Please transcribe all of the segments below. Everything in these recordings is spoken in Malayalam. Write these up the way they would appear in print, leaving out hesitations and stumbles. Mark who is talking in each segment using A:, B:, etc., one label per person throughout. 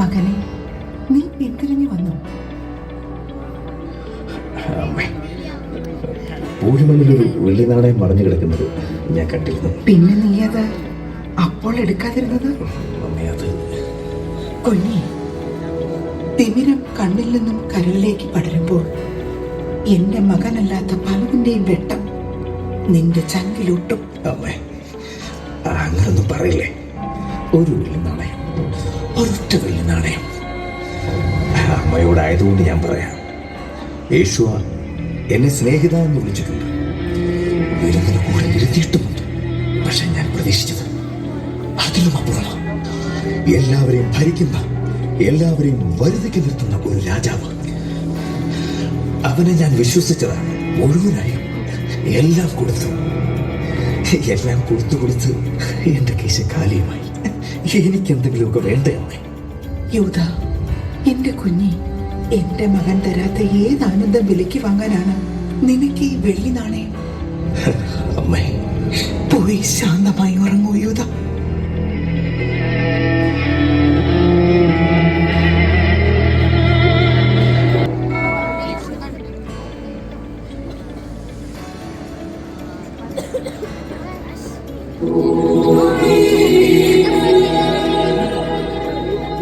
A: മകനെ, നീ പിന്തിരിഞ്ഞു വന്നു.
B: പൂഴിമണ്ണിലൊരു വെള്ളി നാണയം മറിഞ്ഞു കിടക്കുന്നത് ഞാൻ കണ്ടിരുന്നു.
A: പിന്നെ നീ അത് അപ്പോൾ എടുക്കാതിരുന്നത്? കുഞ്ഞി, തിമിരം കണ്ണിൽ നിന്നും കരളിലേക്ക് പടരുമ്പോൾ എന്റെ മകനല്ലാത്ത പലതിന്റെയും വെട്ടം നിന്റെ ചങ്കിലൊട്ടും.
B: അമ്മേ, അങ്ങനൊന്നും പറയില്ലേ. ഒരു വെള്ളി നാണയം, ഒരൊറ്റ വെള്ളി നാണയം. അമ്മയോടായതുകൊണ്ട് ഞാൻ പറയാം. യേശുവ എന്നെ സ്നേഹിത എന്ന് വിളിച്ചിട്ടുണ്ട്, വിരുന്നിന് കൂടെ ഇരുത്തിയിട്ടുമുണ്ട്. പക്ഷെ ഞാൻ പ്രതീക്ഷിച്ചത് അതിലും അപ്പുറമാണ്. എല്ലാവരെയും ഭരിക്കുന്ന, എല്ലാവരെയും വരുതിക്ക് നിർത്തുന്ന ഒരു രാജാവ്. അവനെ ഞാൻ വിശ്വസിച്ചതാണ്. മുഴുവനായും എല്ലാം കൊടുത്തു കൊടുത്ത് എന്റെ കേശ കാലിയുമായി. എനിക്കെന്തെങ്കിലുമൊക്കെ വേണ്ടേ അമ്മേ?
A: യൂദ, എന്റെ കുഞ്ഞി, എന്റെ മകൻ തരാത്ത ഏത് ആനന്ദം വിലയ്ക്ക് വാങ്ങാനാണ് നിനക്ക് ഈ വെള്ളി നാണയം?
B: അമ്മേ,
A: പോയി ശാന്തമായി ഉറങ്ങൂ യൂദ.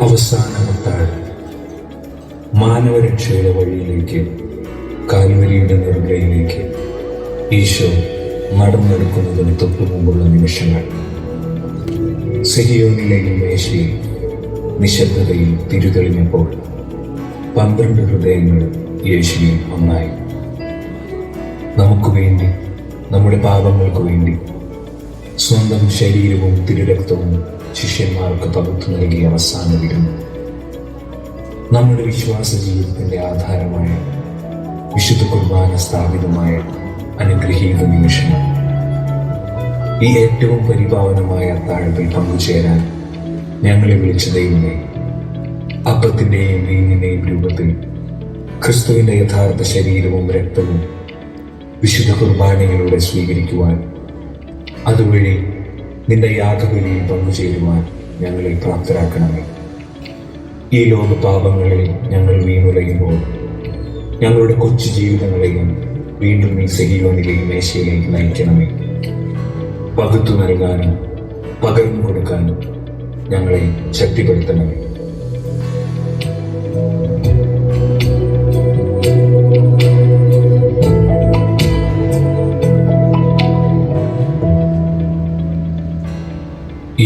C: അവസാന അത്താഴം. മാനവരക്ഷയുടെ വഴിയിലേക്ക്, കാൽവരിയുടെ നെറുകയിലേക്ക് ഈശോ നടന്നെടുക്കുന്നതിന് തൊട്ടു മുമ്പുള്ള നിമിഷങ്ങൾ. സിഹിയോനിലെ ഈ മേശയിൽ നിശബ്ദതയിൽ തിരിതെളിഞ്ഞപ്പോൾ 12 ഹൃദയങ്ങൾ യേശുവിൽ ഒന്നായി. നമുക്ക് വേണ്ടി, നമ്മുടെ പാപങ്ങൾക്ക് വേണ്ടി സ്വന്തം ശരീരവും തിരുരക്തവും ശിഷ്യന്മാർക്ക് പകുത്തു നൽകിയ അവസാന വിരുന്ന്. നമ്മുടെ വിശ്വാസ ജീവിതത്തിന്റെ ആധാരമായ വിശുദ്ധ കുർബാന സ്ഥാപിതമായ അനുഗ്രഹീത നിമിഷങ്ങൾ. ഈ ഏറ്റവും പരിപാവനമായ അത്താഴത്തിൽ പങ്കുചേരാൻ ഞങ്ങളെ വിളിച്ച ദൈവമേ, അപ്പത്തിന്റെയും വീഞ്ഞിന്റെയും രൂപത്തിൽ ക്രിസ്തുവിന്റെ യഥാർത്ഥ ശരീരവും രക്തവും വിശുദ്ധ കുർബാനയിലൂടെ സ്വീകരിക്കുവാൻ, അതുവഴി നിന്റെ യാഗബലിയിൽ പങ്കുചേരുവാൻ ഞങ്ങളെ പ്രാപ്തരാക്കണമേ. ഈ ലോക പാപങ്ങളിൽ ഞങ്ങൾ വീണുലയുമ്പോൾ ഞങ്ങളുടെ കൊച്ചു ജീവിതങ്ങളെയും വീണ്ടും ഈ സിഹിയോനിലെയും മേശയിലേക്ക് നയിക്കണമേ. പകുത്തു നൽകാനും പകർന്നു കൊടുക്കാനും ഞങ്ങളെ ശക്തിപ്പെടുത്തണമേ.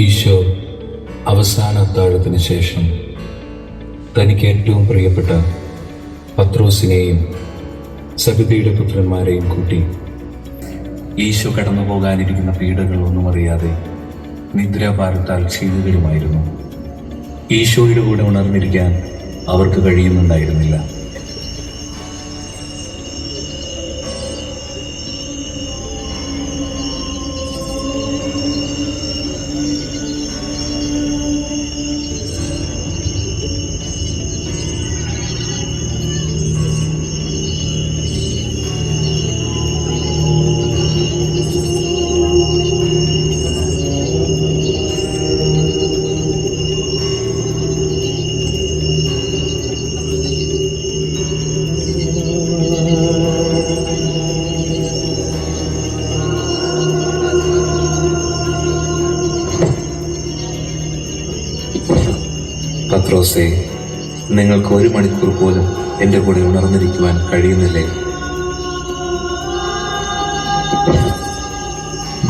C: ഈശോ അവസാന അത്താഴത്തിന് ശേഷം തനിക്ക് ഏറ്റവും പ്രിയപ്പെട്ട പത്രോസിനെയും സബദിയുടെ പുത്രന്മാരെയും കൂട്ടി ഈശോ കടന്നു പോകാനിരിക്കുന്ന പീഡകളൊന്നും അറിയാതെ നിദ്രാഭാരത്താൽ ക്ഷീണിതരുമായിരുന്നു. ഈശോയുടെ കൂടെ ഉണർന്നിരിക്കാൻ അവർക്ക് കഴിയുന്നുണ്ടായിരുന്നില്ല. പത്രോസേ, നിങ്ങൾക്ക് 1 മണിക്കൂർ പോലും എൻ്റെ കൂടെ ഉണർന്നിരിക്കുവാൻ കഴിയുന്നില്ലേ?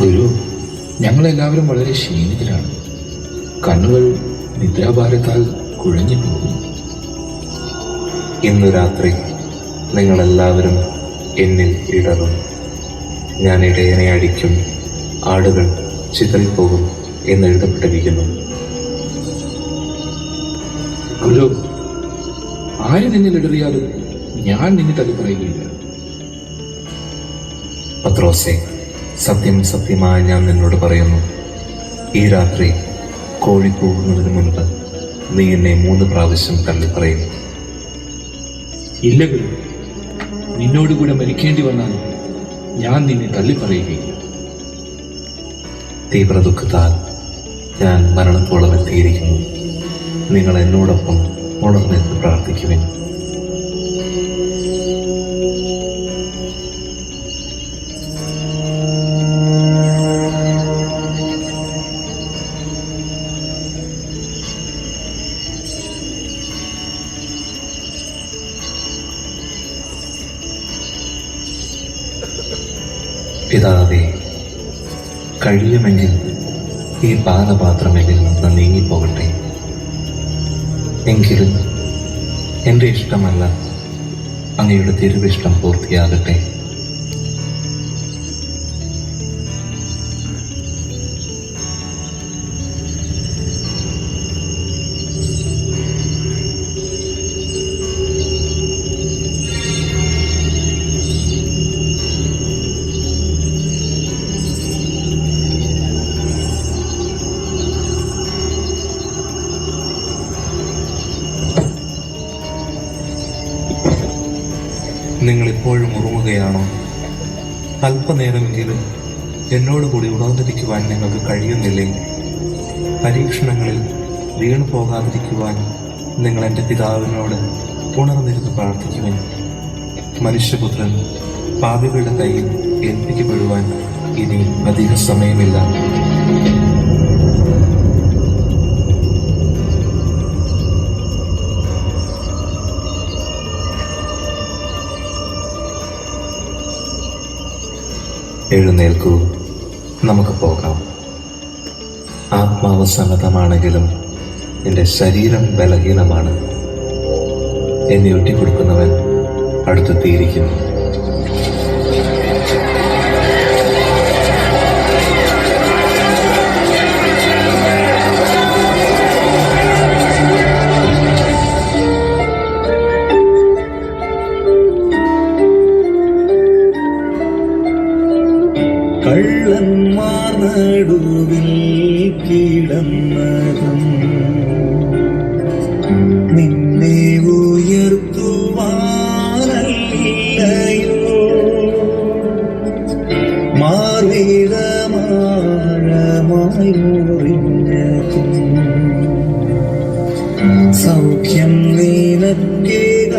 D: ഗുരു, ഞങ്ങളെല്ലാവരും വളരെ ക്ഷീണിതരാണ്. കണ്ണുകൾ നിദ്രാഭാരത്താൽ കുഴഞ്ഞു പോകും.
C: ഇന്നു രാത്രി നിങ്ങളെല്ലാവരും എന്നിൽ ഇടറും. ഞാൻ ഇടയനെ അടിക്കും, ആടുകൾ ചിതറിപ്പോകും എന്നെഴുതപ്പെട്ടിരിക്കുന്നു.
D: ഗുരു, ആര് നിന്നിൽ ഇടറിയാലും ഞാൻ നിന്നെ തള്ളിപ്പറയുകയില്ല.
C: പത്രോസേ, സത്യം സത്യമായി ഞാൻ നിന്നോട് പറയുന്നു, ഈ രാത്രി കോഴി കൂവുന്നതിന് മുൻപ് നീ എന്നെ 3 പ്രാവശ്യം തള്ളിപ്പറയും.
D: ഇല്ല ഗുരു, നിന്നോടുകൂടെ മരിക്കേണ്ടി വന്നാൽ ഞാൻ നിന്നെ തള്ളിപ്പറയുകയില്ല.
C: തീവ്ര ദുഃഖത്താൽ ഞാൻ മരണത്തോളം എത്തിയിരിക്കുന്നു. നിങ്ങൾ എന്നോടൊപ്പം ഉണർന്നെന്ന് പ്രാർത്ഥിക്കുവിൻ. പിതാവേ, കഴിയുമെങ്കിൽ ഈ പാനപാത്രം എന്നിൽ നിന്ന് നീങ്ങിപ്പോകട്ടെ. എങ്കിലും എൻ്റെ ഇഷ്ടമല്ല, അങ്ങയുടെ തിരുവിഷ്ടം പൂർത്തിയാകട്ടെ. നിങ്ങളിപ്പോഴും ഉറങ്ങുകയാണോ? അല്പനേരമെങ്കിലും എന്നോടുകൂടി ഉണർന്നിരിക്കുവാൻ നിങ്ങൾക്ക് കഴിയുന്നില്ലേ? പരീക്ഷണങ്ങളിൽ വീണു പോകാതിരിക്കുവാൻ നിങ്ങൾ എൻ്റെ പിതാവിനോട് ഉണർന്നിരുന്ന് പ്രാർത്ഥിക്കുവാൻ. മനുഷ്യപുത്രൻ പാപികളുടെ കയ്യിൽ ഏൽപ്പിക്കപ്പെടുവാൻ ഇനി അധിക സമയമില്ല. എഴുന്നേൽക്കൂ, നമുക്ക് പോകാം. ആത്മാവ് സന്നദ്ധമാണെങ്കിലും എൻ്റെ ശരീരം ബലഹീനമാണ്. എന്നെ ഒറ്റിക്കൊടുക്കുന്നവൻ അടുത്തെത്തിയിരിക്കുന്നു.
B: കള്ളന്മാർ നടുവിൽ കിടന്നതും നിന്നെ ഉയർത്തുവാനല്ലയോ? മാർവിടമാഴമായി മുറിഞ്ഞതും സൗഖ്യം നിനക്കേകാൻ